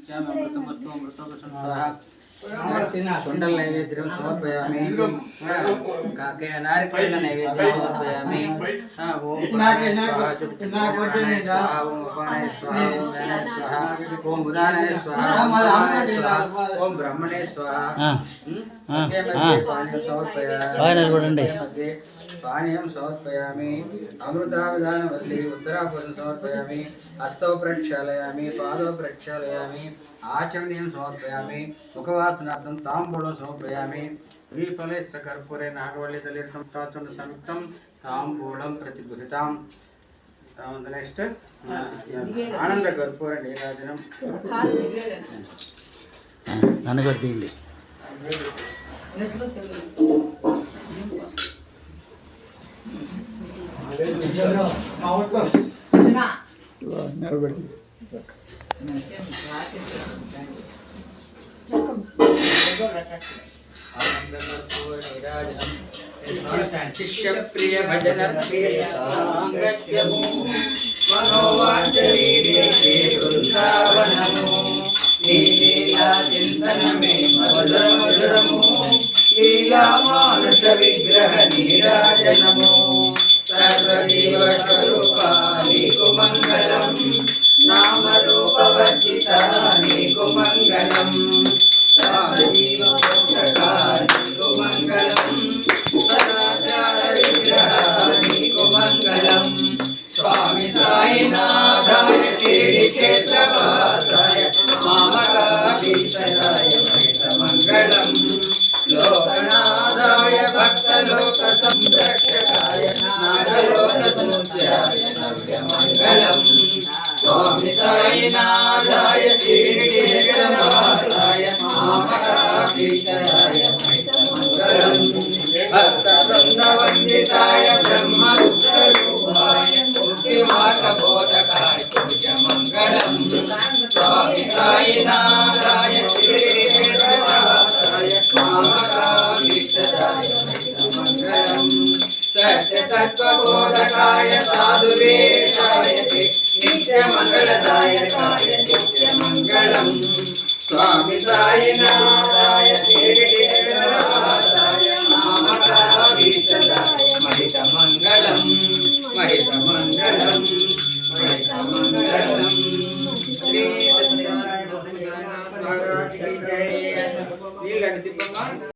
अमृतमस्तु अमृतोपशं स्वाहा सुंडल नैवेद्यं समर्पयामि काके नारिकेल नैवेद्यं समर्पयामि ओम नागे स्वाहा ओम अपानाय स्वाहा ओम ज्ञानाय स्वाहा ओम बुधानाय स्वाहा ओम ब्रह्मणे स्वाहा पानीयं समर्पयामि पानीयं समर्पयामि अमृतावधानवल्ली उत्तराफलं समर्पयामि हस्तौ प्रक्षालयामि पादौ प्रक्षालयामि आचमनीयं समर्पयामि मुखवासनार्थं ताम्बूलं समर्पयामि श्रीफले कर्पूरे नागवल्लीदलितं ताचुण्ड संयुक्तं ताम्बूलं प्रतिगृहीताम् नेक्स्ट आनंद कर्पूर नीराजनं ನನಗರ್ದಿಂಡಿ शिष्य प्रिय भजन प्रिय मनोवाचरीरे वृंदावनमो लीला चिंतन में मधुर मधुरमो लीला मानुष विग्रह नीराजनमो सर्वजीव स्वरूपा नीकु मंगलम नाम रूप वर्जिता नीकु मंगलम सर्वजीव मोक्षका नीकु मंगलम सदाचार विग्रह नीकु मंगलम स्वामी साईनाथाय श्री क्षेत्रवासाय मामकाधीशाय महितमंगलम लोकनाथाय भक्तलोक संरक्षकाय नागलोकसमुद्राय नव्यमंगलम स्वामी साईनाथाय श्री क्षेत्रवासाय मामकाधीशाय महितमंगलम भक्तवृंदवंदिताय ब्रह्मरूपाय मुक्तिमार्गबोधकाय पूज्यमंगलम स्वामी साईनाथाय श्रीनिवासाय मामकाधीशाय महितमंगलम सत्यतत्त्वबोधकाय साधुवेशाय नित्यमंगलदायकाय नित्यमंगलम स्वामी साईनाथाय श्रीनिवासाय मामकाधीशाय महितमंगलम महितमंगलम महितमंगलम श्री सत्यनारायण महाराज की जय। नीलगढ़ दीपक